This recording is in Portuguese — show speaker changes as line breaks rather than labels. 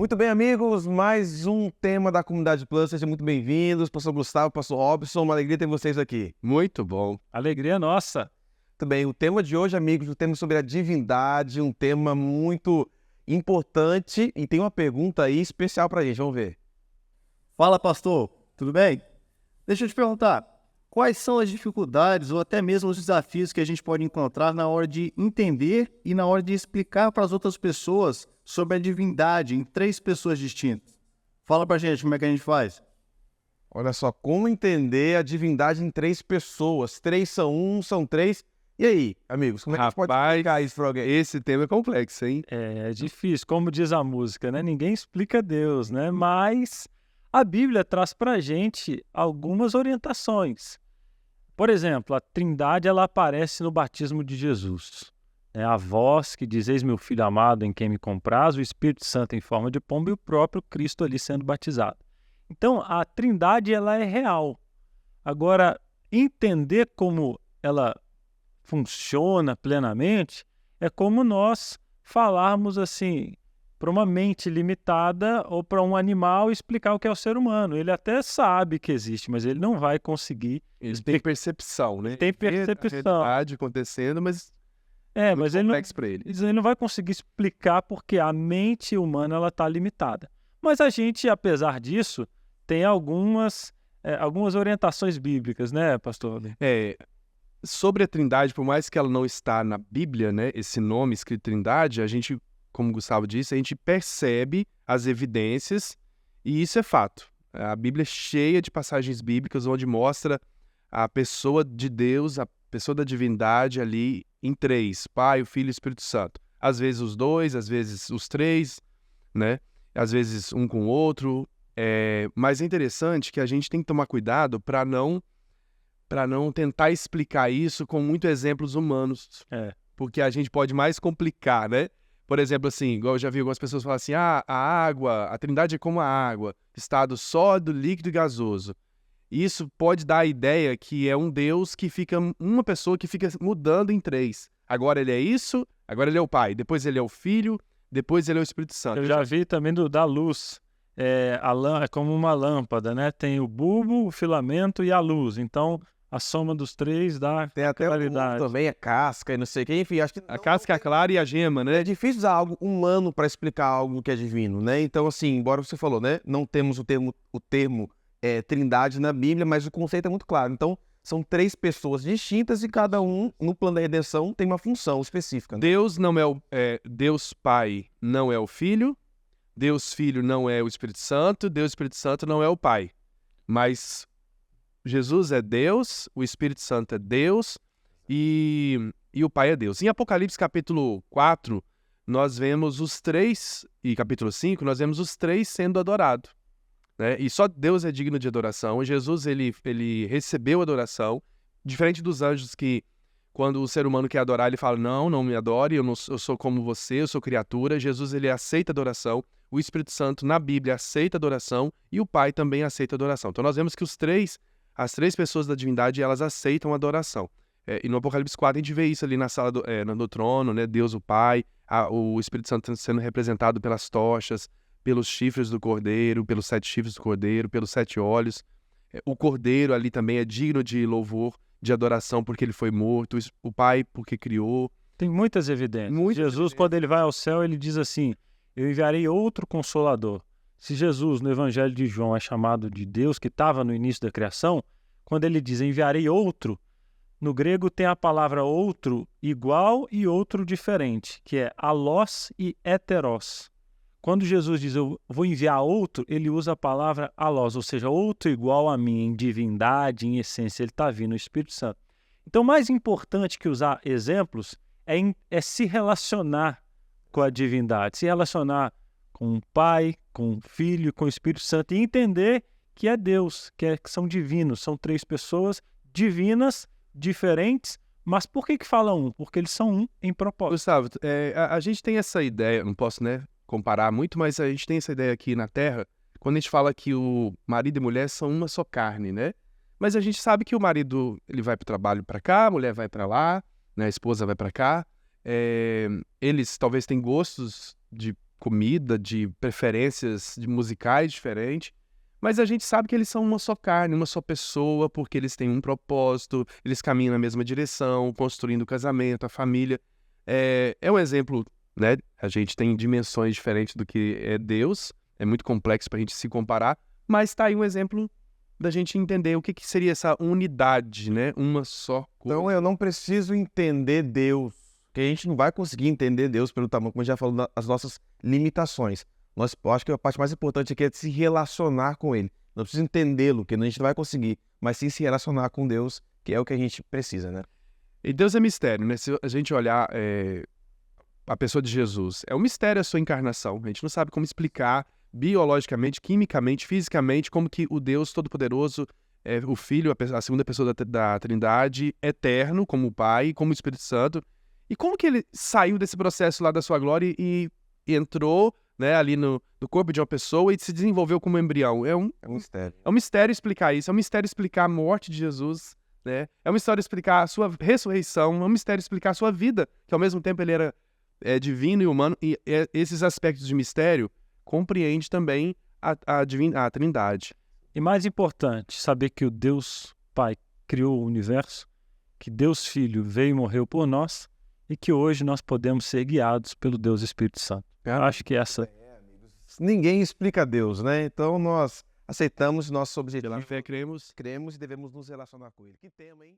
Muito bem, amigos, mais um tema da Comunidade Plus, sejam muito bem-vindos, pastor Gustavo, pastor Robson, uma alegria ter vocês aqui.
Muito bom.
Alegria nossa.
Muito bem, o tema de hoje, amigos, o tema sobre a divindade, um tema muito importante e tem uma pergunta aí especial pra gente, vamos ver.
Fala, pastor, tudo bem? Deixa eu te perguntar, quais são as dificuldades ou até mesmo os desafios que a gente pode encontrar na hora de entender e na hora de explicar para as outras pessoas sobre a divindade em três pessoas distintas? Fala pra gente como é que a gente faz.
Olha só, como entender a divindade em três pessoas, três são um, são três, e aí, amigos, como é que a gente pode explicar isso pra alguém?
Esse tema é complexo, hein?
É difícil, como diz a música, né? Ninguém explica Deus, né? Mas a Bíblia traz pra gente algumas orientações. Por exemplo, a Trindade ela aparece no batismo de Jesus. É a voz que diz, eis meu filho amado em quem me compraz, o Espírito Santo em forma de pombo e o próprio Cristo ali sendo batizado. Então, a Trindade ela é real. Agora, entender como ela funciona plenamente é como nós falarmos assim para uma mente limitada ou para um animal explicar o que é o ser humano. Ele até sabe que existe, mas ele não vai conseguir.
Ele tem percepção, né?
Tem
Vê
percepção.
a realidade acontecendo, mas
Mas ele
complexo para ele.
não vai conseguir explicar porque a mente humana ela está limitada. Mas a gente, apesar disso, tem algumas orientações bíblicas, né, pastor?
Sobre a Trindade, por mais que ela não está na Bíblia, né, esse nome escrito Trindade, a gente, como o Gustavo disse, a gente percebe as evidências e isso é fato. A Bíblia é cheia de passagens bíblicas onde mostra a pessoa de Deus, a pessoa da divindade ali em três, Pai, o Filho e o Espírito Santo. Às vezes os dois, às vezes os três, né? Às vezes um com o outro. Mas é interessante que a gente tem que tomar cuidado para não tentar explicar isso com muitos exemplos humanos. Porque a gente pode mais complicar, né? Por exemplo, assim, igual eu já vi algumas pessoas falar assim, a água, a Trindade é como a água, estado sólido, líquido e gasoso. Isso pode dar a ideia que é um Deus que fica, uma pessoa que fica mudando em três. Agora ele é isso, agora ele é o Pai, depois ele é o Filho, depois ele é o Espírito Santo.
Eu já vi também da luz. É como uma lâmpada, né? Tem o bulbo, o filamento e a luz. Então, a soma dos três dá
Tem até
claridade.
também a casca e não sei o que, enfim, acho que
A casca é clara e a gema, né?
é difícil usar algo humano para explicar algo que é divino, né? Então, assim, embora você falou, né? Não temos o termo Trindade na Bíblia, mas o conceito é muito claro. Então, são três pessoas distintas e cada um, no plano da redenção, tem uma função específica. Né?
Deus não Deus Pai não é o Filho, Deus Filho não é o Espírito Santo, Deus Espírito Santo não é o Pai. Mas Jesus é Deus, o Espírito Santo é Deus e o Pai é Deus. Em Apocalipse capítulo 4, nós vemos os três, e capítulo 5, nós vemos os três sendo adorados. Né? E só Deus é digno de adoração. Jesus, ele recebeu adoração, diferente dos anjos que, quando o ser humano quer adorar, ele fala, não me adore, eu sou como você, eu sou criatura. Jesus, ele aceita adoração. O Espírito Santo, na Bíblia, aceita adoração e o Pai também aceita adoração. Então, nós vemos que as três pessoas da divindade, elas aceitam adoração. E no Apocalipse 4, a gente vê isso ali na sala do trono, né? Deus, o Pai, o Espírito Santo sendo representado pelas tochas, pelos chifres do Cordeiro, pelos 7 chifres do Cordeiro, pelos 7 olhos. O Cordeiro ali também é digno de louvor, de adoração, porque ele foi morto. O Pai, porque criou.
Tem muitas evidências. Jesus, quando ele vai ao céu, ele diz assim, eu enviarei outro Consolador. Se Jesus, no Evangelho de João, é chamado de Deus, que estava no início da criação, quando ele diz enviarei outro, no grego tem a palavra outro igual e outro diferente, que é alós e heteros. Quando Jesus diz eu vou enviar outro, ele usa a palavra alós, ou seja, outro igual a mim, em divindade, em essência, ele está vindo, o Espírito Santo. Então, mais importante que usar exemplos é se relacionar com a divindade, se relacionar com o Pai, com o Filho, com o Espírito Santo e entender que é Deus, que são divinos, são três pessoas divinas, diferentes, mas por que fala um? Porque eles são um em propósito.
Gustavo, a gente tem essa ideia, não posso, né, comparar muito, mas a gente tem essa ideia aqui na Terra, quando a gente fala que o marido e mulher são uma só carne, né? Mas a gente sabe que o marido, ele vai para o trabalho para cá, a mulher vai para lá, né, a esposa vai para cá. Eles talvez tenham gostos comida, de preferências de musicais diferentes, mas a gente sabe que eles são uma só carne, uma só pessoa, porque eles têm um propósito, eles caminham na mesma direção, construindo o casamento, a família. É um exemplo, né? A gente tem dimensões diferentes do que é Deus, é muito complexo para a gente se comparar, mas está aí um exemplo da gente entender o que seria essa unidade, né? Uma só coisa.
Então eu não preciso entender Deus, porque a gente não vai conseguir entender Deus pelo tamanho, como a gente já falou, as nossas limitações. Eu acho que a parte mais importante aqui é se relacionar com Ele. Não precisa entendê-lo, que a gente não vai conseguir, mas sim se relacionar com Deus, que é o que a gente precisa, né?
E Deus é mistério, né? Se a gente olhar a pessoa de Jesus, é um mistério a sua encarnação. A gente não sabe como explicar biologicamente, quimicamente, fisicamente, como que o Deus Todo-Poderoso, o Filho, a segunda pessoa da Trindade, eterno, como o Pai, como o Espírito Santo, e como que ele saiu desse processo lá da sua glória e entrou, né, ali no corpo de uma pessoa e se desenvolveu como embrião.
É um mistério.
É um mistério explicar isso, é um mistério explicar a morte de Jesus, né? É um mistério explicar a sua ressurreição, é um mistério explicar a sua vida, que ao mesmo tempo ele era divino e humano, e esses aspectos de mistério compreende também a Trindade.
E mais importante, saber que o Deus Pai criou o universo, que Deus Filho veio e morreu por nós, e que hoje nós podemos ser guiados pelo Deus Espírito Santo. Eu acho que essa...
Ninguém explica Deus, né? Então nós aceitamos nosso objetivo.
Pela fé cremos.
Cremos e devemos nos relacionar com Ele. Que tema, hein?